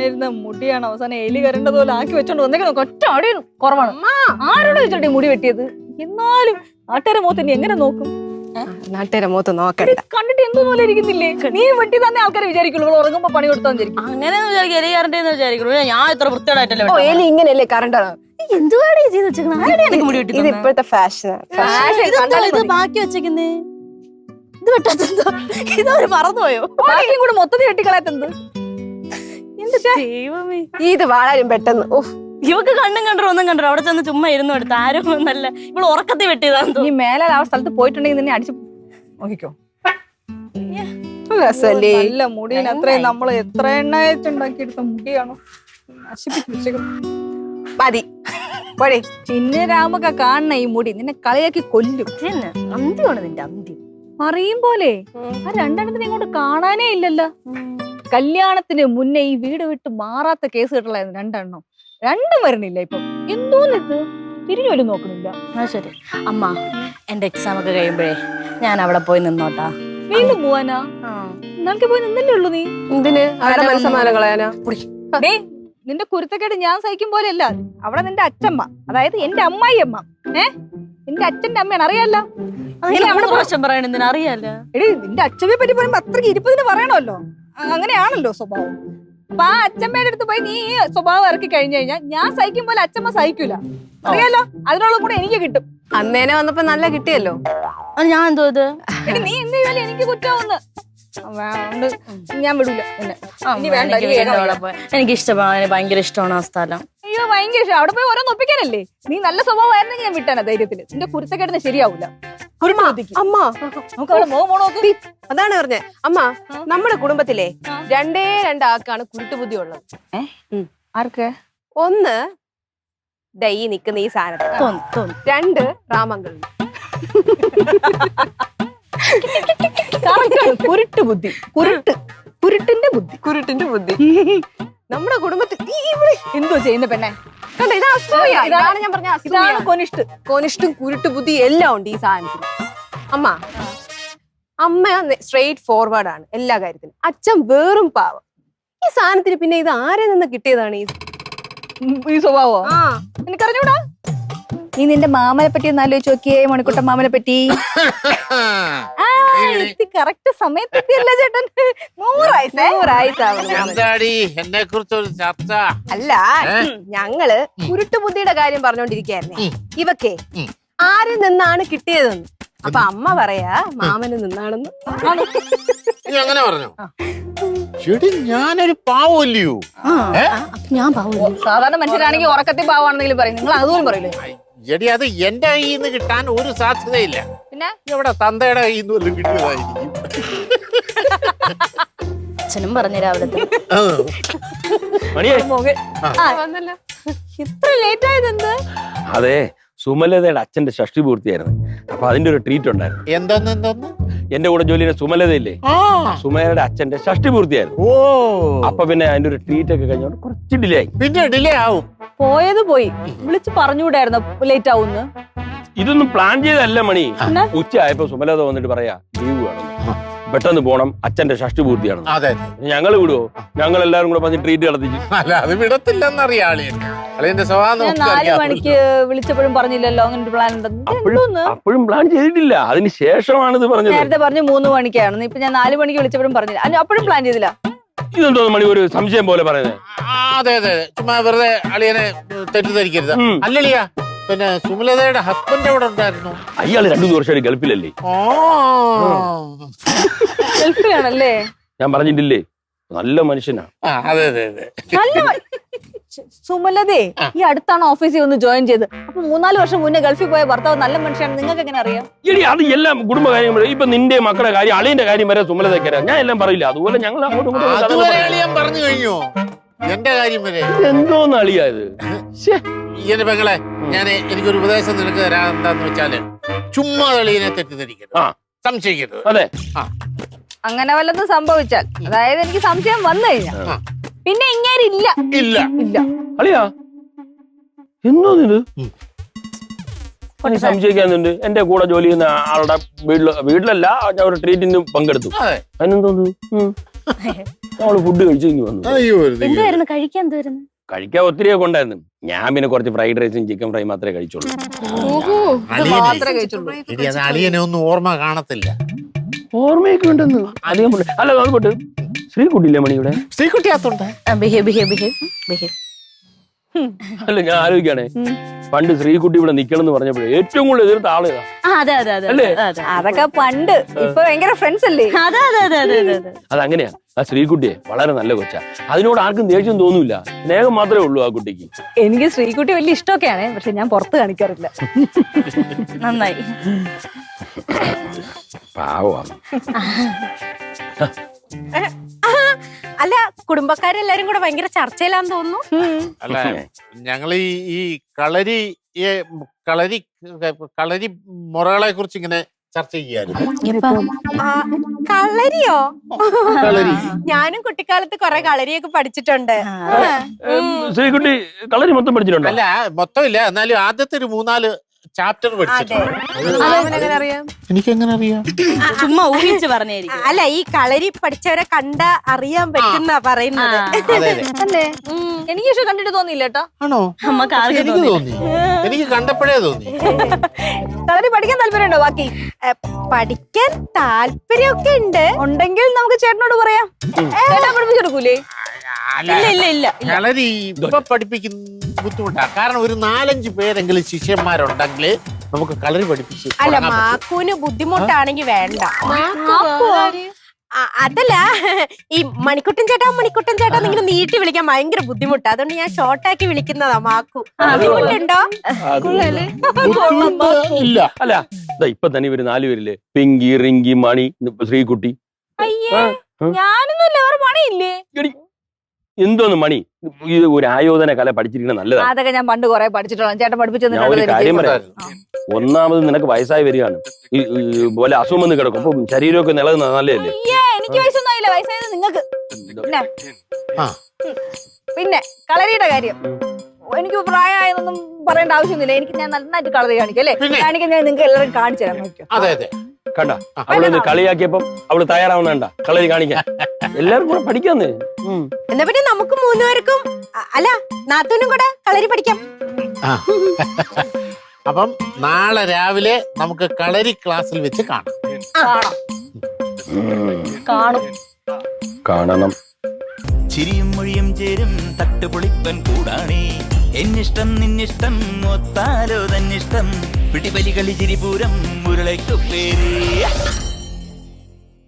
വളർന്നിരുന്ന മുടിയാണ് അവസാനം എലി കരണ്ടതുപോലെ ആക്കി വെച്ചോണ്ട് വന്നേക്കുന്ന ഒറ്റ അടി കുറവാണ്. ആരോട് വെച്ചോട്ടെ മുടി വെട്ടിയത്? എന്നാലും നാട്ടുകാരെ മുഖത്ത് എങ്ങനെ നോക്കും? നാട്ടുകാരെ മുഖത്ത് നോക്കണ്ട. കണ്ടിട്ട് എന്തോ പോലെ ഇരിക്കുന്നില്ലേ? നീ വെട്ടി തന്നെ ആൾക്കാരെ വിചാരിക്കുള്ളൂ ഉറങ്ങുമ്പോ പണി കൊടുത്താൽ വിചാരിക്കും. അങ്ങനെ എലി കറണ്ടെന്ന് വിചാരിക്കുള്ളൂ. ഞാൻ എത്ര വൃത്തിയോടായിട്ടല്ലേ എലി ഇങ്ങനെയല്ലേ കറണ്ടാണ്. എന്തുവാടി ചെയ്ത് വെച്ചേക്കുന്നത്? മുടി വെട്ടി ഇത് ഇപ്പോഴത്തെ ഫാഷനാണ്. ഇത് ബാക്കി വെച്ചേക്കുന്നേ. ഇത് വെട്ടാത്തെന്തോ? ഇതവര് മറന്നുപോയോ? ബാക്കിയും കൂടെ മൊത്തത്തിൽ വെട്ടിക്കളയത്തെന്ത്? ദൈവമേ, ഇത് വളരും പെട്ടെന്ന്. ഇവക്ക് കണ്ണും കണ്ടോ ഒന്നും കണ്ടോ? അവിടെ ചെന്ന് ചുമ്മാ ഇരുന്നു എടുത്ത് ആരും ഒന്നല്ല. ഇവിടെ ഉറക്കത്തി വെട്ടിയതാന്ന് നീ മേലെ ആ സ്ഥലത്ത് പോയിട്ടുണ്ടെങ്കിൽ നിന്നെ അടിച്ചു നോക്കിക്കോ. നല്ല മുടിയാണ്. അത്രയും നമ്മള് എത്ര എണ്ണായിട്ടുണ്ടാക്കി എടുത്ത മുടിയാണോ നശിപ്പിച്ചു. മതി ചിന്നരാമൊക്കെ കാണണ ഈ മുടി നിന്നെ കളിയാക്കി കൊല്ലും. അന്ത്യമാണ് നിന്റെ അന്ത്യം. അറിയും പോലെ ആ രണ്ടെണ്ണത്തിന് ഇങ്ങോട്ട് കാണാനേ ഇല്ലല്ലോ. കല്യാണത്തിന് മുന്നേ ഈ വീട് വിട്ട് മാറാത്ത കേസ് കിട്ടലായിരുന്നു രണ്ടെണ്ണം. രണ്ടും വരണില്ല ഇപ്പം. എന്തോന്നിത് തിരിഞ്ഞു പോലും നോക്കണില്ല. ശരി അമ്മ, എന്റെ എക്സാം ഒക്കെ കഴിയുമ്പോഴേ ഞാൻ അവിടെ പോയി നിന്നോട്ടാ. വീണ്ടും പോവാനാ? ഇന്നാൾക്ക് പോയി നിന്നല്ലേ ഉള്ളൂ നീ. എന്തിന്? അവരുടെ മനസ്സമാനം കളയാനാ? നിന്റെ കുരുത്തക്കേട് ഞാൻ സഹിക്കും പോലെയല്ല. അവിടെ നിന്റെ അച്ഛമ്മ, അതായത് എന്റെ അമ്മായി അമ്മ, നിന്റെ അച്ഛന്റെ അമ്മയാണ്, അറിയാലോ. അവിടെ പ്രാവശ്യം പറയണ എന്തിനാ? അറിയാലോ. എടി നിന്റെ അച്ഛനെ പറ്റി പറയുമ്പോ അത്രയ്ക്ക് ഇരുപ്പതിന് പറയണമല്ലോ. അങ്ങനെയാണല്ലോ സ്വഭാവം. അപ്പൊ ആ അച്ഛമ്മയുടെ അടുത്ത് പോയി നീ സ്വഭാവം ഇറക്കി കഴിഞ്ഞു കഴിഞ്ഞാൽ ഞാൻ സഹിക്കും പോലെ അച്ഛമ്മ സഹിക്കൂല, അറിയാലോ. അതിനുള്ള കൂടെ എനിക്ക് കിട്ടും. അന്നേനെ വന്നപ്പോ നല്ല കിട്ടിയല്ലോ. ഞാൻ എന്തോ ഇത് നീ എന്ത് ചെയ്താലും എനിക്ക് കുറ്റമാവുന്നു. ഞാൻ വിടൂല. എനിക്ക് ഇഷ്ടമാണ്, ഭയങ്കര ഇഷ്ടമാണ് ആ സ്ഥലം. അയ്യോ ഭയങ്കര ഇഷ്ടം. അവിടെ പോയി ഓരോന്ന് ഒപ്പിക്കാനല്ലേ. നീ നല്ല സ്വഭാവമായിരുന്നെങ്കിൽ ഞാൻ വിട്ടാണ് ധൈര്യത്തില്. നിന്റെ കുരുത്തക്കേടിന് ശരിയാവൂല. അമ്മ നമുക്ക് അവിടെ നോക്കി. അതാണ് പറഞ്ഞേ അമ്മ. നമ്മുടെ കുടുംബത്തിലെ രണ്ടേ രണ്ടാൾക്കാണ് കുരുട്ടുബുദ്ധി ഉള്ളത്. ആർക്ക്? ഒന്ന് ഈ നിക്കുന്ന ഈ സാധനം, രണ്ട് രാമങ്കളിൽ. കുരുട്ട് ബുദ്ധി, കുരുട്ടിന്റെ ബുദ്ധി. നമ്മുടെ കുടുംബത്തിൽ എന്തോ ചെയ്യുന്ന പെണ്ണെ കണ്ട, ഇത് അസൂയ. ഇതാണ് ഞാൻ പറഞ്ഞ ഇതാണ് കൊനിഷ്ടും കുരുട്ട് ബുദ്ധി എല്ലാം ഉണ്ട് ഈ സാധനത്തിൽ. അമ്മ സ്ട്രെയിറ്റ് ഫോർവേഡ് ആണ് എല്ലാ കാര്യത്തിലും. അച്ഛൻ വേറും പാവം. ഈ സാധനത്തിന് പിന്നെ ഇത് ആരെ നിന്ന് കിട്ടിയതാണ് ഈ സ്വഭാവോ? എനിക്കറിഞ്ഞൂടാ. നീ നിന്റെ മാമനെ പറ്റി ഒന്ന് ആലോചിച്ച് നോക്കിയേ. മണിക്കുട്ടൻ മാമനെ പറ്റി കറക്റ്റ് സമയത്തെത്തിയല്ലേ ചേട്ടൻ? 100 അല്ല, ഞങ്ങള് കുരുട്ടുബുദ്ധിയുടെ കാര്യം പറഞ്ഞോണ്ടിരിക്കായിരുന്നേ. ഇവക്കേ ആരിൽ നിന്നാണ് കിട്ടിയതെന്ന്. അപ്പൊ അമ്മ പറയാ മാമന് നിന്നാണെന്ന്. അങ്ങനെ പറഞ്ഞു. ശരി, ഞാനൊരു പാവല്ലയോ? ഞാൻ പാവല്ലോ. സാധാരണ മനുഷ്യരാണെങ്കിൽ ഉറക്കത്തിൽ പാവാണെന്നെങ്കിലും പറയും. നിങ്ങൾ അതുപോലും പറയില്ലേ? എടി, അത് എന്റെ കയ്യിൽ നിന്ന് കിട്ടാൻ ഒരു സാധ്യതയില്ല. പിന്നെ ഇവിടെ തന്തയുടെ കയ്യിൽ നിന്ന് വല്ലതും കിട്ടിയതായിരിക്കും. അച്ഛനും പറഞ്ഞു രാവിലത്തെ. ഇത്ര ലേറ്റ് ആയതെന്ത്? അതെ, സുമലതയുടെ അച്ഛന്റെ ഷഷ്ടി പൂർത്തിയായിരുന്നു. അപ്പൊ അതിന്റെ ഒരു ട്രീറ്റ് ഉണ്ടായിരുന്നു. എന്തോന്ന്? എന്റെ കൂടെ ജോലി ചെയ്യുന്ന സുമലതയില്ലേ, സുമലയുടെ അച്ഛന്റെ ഷഷ്ടി പൂർത്തിയായിരുന്നു. അപ്പൊ പിന്നെ അതിന്റെ ഒരു ട്രീറ്റ് ഒക്കെ കഴിഞ്ഞോണ്ട് കുറച്ച് ഡിലേ ആയി. പിന്നെ ഡിലേ ആവും. പോയത് പോയി. വിളിച്ച് പറഞ്ഞുകൂടായിരുന്നു ലേറ്റ് ആവുന്ന്? ഇതൊന്നും പ്ലാൻ ചെയ്തല്ല മണി. ഉച്ച ആയപ്പോ സുമലത വന്നിട്ട് പറയാ ലീവ് വേണം, പെട്ടെന്ന് പോണം, അച്ഛന്റെ ഷഷ്ടി പൂർത്തിയാണ്. അതെ, ഞങ്ങൾ വിടുവോ? ഞങ്ങൾ എല്ലാവരും കൂടെ പറഞ്ഞ് ട്രീറ്റ് നടത്തിച്ചു. അല്ല, അത് വിടത്തില്ലെന്നറിയാം. അളിയന്റെ സ്വഭാവം 4 മണിക്ക് വിളിച്ചപ്പോഴും പറഞ്ഞില്ലല്ലോ അങ്ങനെ ഒരു പ്ലാൻ ഉണ്ടെന്ന്. അപ്പോഴും പ്ലാൻ ചെയ്തിട്ടില്ല, അതിന് ശേഷമാണ് ഇത് പറഞ്ഞത്. നേരത്തെ പറഞ്ഞു 3 മണിക്കാണ്. ഇപ്പൊ ഞാൻ 4 മണിക്ക് വിളിച്ചപ്പോഴും പറഞ്ഞില്ല. അപ്പോഴും പ്ലാൻ ചെയ്തില്ല. ഇതെന്തോ മണി ഒരു സംശയം പോലെ പറയുന്നത്? അതെ, ചുമ്മാ വെറുതെ അളിയനെ തെറ്റിദ്ധരിക്കരുത്. അല്ലളിയാ, പിന്നെ സുമലതയുടെ ഹസ്ബൻഡ് എവിടെ ഉണ്ടായിരുന്നു? അയാള് 2 വർഷമായിട്ട് ഗൾഫിലല്ലേ. ഗൾഫിലാണല്ലേ? ഞാൻ പറഞ്ഞിട്ടില്ലേ, നല്ല മനുഷ്യനാ. അതെ. സുമലതേ ഈ അടുത്താണ് ഓഫീസിൽ ഒന്ന് ജോയിൻ ചെയ്ത്. അപ്പൊ 3-4 വർഷം മുന്നേ ഗൾഫിൽ പോയ ഭർത്താവ് നല്ല മനുഷ്യയാണ്. നിങ്ങൾക്ക് എങ്ങനെ അറിയാം? എടി, അത് എല്ലാം കുടുംബകാര്യം. ഇപ്പൊ നിന്റെ മക്കളുടെ കാര്യം, അളിയന്റെ കാര്യം വരെ സുമലതയ്ക്ക് അറിയാം. ഞാൻ എല്ലാം പറയില്ല. അതുപോലെ ഞങ്ങൾ അങ്ങോട്ടും പറഞ്ഞു കഴിഞ്ഞു. എന്റെ കാര്യം വരെ എന്തോന്ന് അളിയായത്? എന്റെ പെങ്ങളെ, എനിക്കൊരു ഉപദേശം നിനക്ക് തരാൻ എന്താന്ന് വെച്ചാല്, ചുമ്മാ അളിയനെ തെറ്റിദ്ധരിക്കരുത്, സംശയിക്കരുത്. അതെ, അങ്ങനെ വല്ലതും സംഭവിച്ചാൽ, അതായത് എനിക്ക് സംശയം വന്നു കഴിഞ്ഞാൽ പിന്നെ ഇങ്ങേരില്ല. ഇല്ല അളിയാ, എന്തോന്നിത് സംശയിക്കാന്നുണ്ട്? എന്റെ കൂടെ ജോലി ചെയ്യുന്ന ആളുടെ വീട്ടിലല്ല, ഞാൻ ഒരു ട്രീറ്റിന് പങ്കെടുത്തു. അതിനെന്തോന്നു? അവള് ഫുഡ് കഴിച്ചു ഇങ്ങ് വന്നു. അയ്യോ വെറുതെ. എന്തുവായിരുന്നു കഴിക്കാൻ? എന്തുവായിരുന്നു? കഴിക്കാൻ ഒത്തിരിയൊക്കെ ഉണ്ടായിരുന്നു. ഞാൻ പിന്നെ കുറച്ച് ഫ്രൈഡ് റൈസും ചിക്കൻ ഫ്രൈ മാത്രമേ കഴിച്ചുള്ളൂ. മാത്രമേ കഴിച്ചുള്ളൂ. എടി, അത് അളിയനെ ഒന്നും ഓർമ്മ കാണത്തില്ല. ഓർമ്മയൊക്കെ ഉണ്ടെന്ന് അധികം ഉണ്ട്. അല്ല അത് പോട്ട് ശ്രീകുട്ടിയില്ലേ മണിയുടെ? ശ്രീകുട്ടിയാത്തുണ്ട്. അല്ല ഞാൻ ആലോചിക്കാണേ, പണ്ട് ശ്രീകുട്ടി ഇവിടെ നിക്കണം എന്ന് പറഞ്ഞപ്പോഴേ ഏറ്റവും കൂടുതൽ എതിർത്ത ആളുകളാ. അതെ അതെ അതെ അല്ലേ? അതൊക്കെ പണ്ട്. ഇപ്പൊ ഭയങ്കര ഫ്രണ്ട്സ് അല്ലേ? അതെ അതെ അതെ അതെ അതെ. അതങ്ങനെയാ. ആ ശ്രീകുട്ടിയെ വളരെ നല്ല കൊച്ചാ. അതിനോട് ആർക്കും ദേഷ്യം തോന്നൂല. സ്നേഹം മാത്രമേ ഉള്ളൂ ആ കുട്ടിക്ക്. എനിക്ക് ശ്രീകുട്ടി വലിയ ഇഷ്ടമൊക്കെയാണ്, പക്ഷെ ഞാൻ പുറത്ത് കാണിക്കാറില്ല. നന്നായി. പാവമാണ്. അല്ല, കുടുംബക്കാരെല്ലാരും കൂടെ ഭയങ്കര ചർച്ചയിലാന്ന് തോന്നുന്നു. അല്ല, ഞങ്ങൾ ഈ കളരി കളരി കളരി മുറകളെ കുറിച്ച് ഇങ്ങനെ ചർച്ച ചെയ്യായിരുന്നു. കളരിയോ? കളരി ഞാനും കുട്ടിക്കാലത്ത് കൊറേ കളരിയൊക്കെ പഠിച്ചിട്ടുണ്ട്. ശ്രീകുട്ടി കളരി മൊത്തം പഠിച്ചിട്ടുണ്ടോ? അല്ല, മൊത്തമില്ല, എന്നാലും ആദ്യത്തെ ഒരു 4 ചാപ്റ്റർ പഠിച്ചിട്ടുണ്ട്. അറിയാം. എനിക്ക് എങ്ങനെ അറിയാം? ചുമ്മാ ഊഹിച്ച് പറഞ്ഞായിരിക്കും. അല്ല, ഈ കളരി പഠിച്ചവരെ കണ്ട അറിയാൻ പറ്റുന്ന പറയുന്നത്. അതെ അതെ. അല്ലേ? എനിക്ക് പക്ഷെ കണ്ടിട്ട് തോന്നിയില്ല കേട്ടോ. ആണോ? നമുക്ക് ആർക്കും എനിക്ക് തോന്നി. എനിക്ക് കണ്ടപ്പോഴേ തോന്നി. കളരി പഠിക്കാൻ താല്പര്യമുണ്ടോ? ബാക്കി പഠിക്കാൻ താല്പര്യമൊക്കെ ഉണ്ട്. ഉണ്ടെങ്കിൽ നമുക്ക് ചേട്ടനോട് പറയാം. ചേട്ടൻ പഠിപ്പിച്ചെടുക്കൂലേ? അല്ല, ഇല്ല ഇല്ല ഇല്ല. കളരി ഇപ്പൊ പഠിപ്പിക്കുന്ന ബുദ്ധിമുട്ടാണ്. കാരണം ഒരു 4-5 പേരെങ്കിലും ശിഷ്യന്മാരുണ്ടെങ്കിൽ നമുക്ക് കളരി പഠിപ്പിച്ച് അല്ല, തുടങ്ങാൻ പറ്റും. മാക്കൂന് ബുദ്ധിമുട്ടാണെങ്കി വേണ്ട. അതല്ല, ഈ മണിക്കുട്ടൻ ചേട്ടാ ഇങ്ങനെ നീട്ടി വിളിക്കാൻ ഭയങ്കര ബുദ്ധിമുട്ടാ. അതുകൊണ്ട് ഞാൻ ഷോർട്ടാക്കി വിളിക്കുന്നതാ മാക്കു. ബുദ്ധിമുട്ടുണ്ടോ? ബുദ്ധിമുട്ട് ഇല്ല. അല്ല ഇപ്പൊ തന്നെ ഇവര് 4 പേരില്ലേ, പിങ്കി, റിങ്കി, മണി, ശ്രീകുട്ടി. അയ്യേ, ഞാനൊന്നുമില്ല. വേറെ പണിയില്ലേ? എന്തോന്ന് മണി, ഇത് ഒരു ആയോധന കല പഠിച്ചിരിക്കുന്നത് നല്ലതാണ്. അതൊക്കെ ഞാൻ പണ്ട് കുറെ പഠിച്ചിട്ടുള്ള ചേട്ടൻ പഠിപ്പിച്ചു ഞാൻ ഒരു കാര്യം പറയാം. ഒന്നാമത് നിനക്ക് വയസ്സായി വരികയാണ്. ഈ പോലെ അസുഖം വന്ന് കിടക്കും. അപ്പൊ ശരീരമൊക്കെ നിലനിന്ന നല്ലതല്ലേ? എനിക്ക് വയസ്സൊന്നും ആയില്ല. വയസ്സായത് നിങ്ങൾക്ക്. പിന്നെ കളരിയുടെ കാര്യം എനിക്ക് പ്രായമായതൊന്നും പറയേണ്ട ആവശ്യമൊന്നുമില്ല. ഞാൻ നന്നായിട്ട് കളറി കാണിക്കും അല്ലേ? കാണിക്കാൻ ഞാൻ നിങ്ങൾക്ക് എല്ലാവരും കാണിച്ചു തരാം. നോക്കിയോ? അതെ അതെ. കണ്ട, അവളൊന്ന് കളിയാക്കിയപ്പം അവള് തയ്യാറാവുന്നണ്ട കളരി കാണിക്കാൻ. എല്ലാവരും കൂടെ പഠിക്കാന്ന്. എന്നാ പിന്നെ നമുക്ക് 3 പേർക്കും, അല്ല നാത്തൂനും കൂടെ കളരി പഠിക്കാം. അപ്പം നാളെ രാവിലെ നമുക്ക് കളരി ക്ലാസ്സിൽ വെച്ച് കാണണം. ചിരിയും മൊഴിയും ചേരും തട്ടുപൊളിപ്പൻ കൂടാണേ. എന്നിഷ്ടം നിന്നിഷ്ടം ഒത്താലോ തന്നിഷ്ടം. പിടിപലി കളി ചിരിപൂരം മുരളയ്ക്കു പേര്.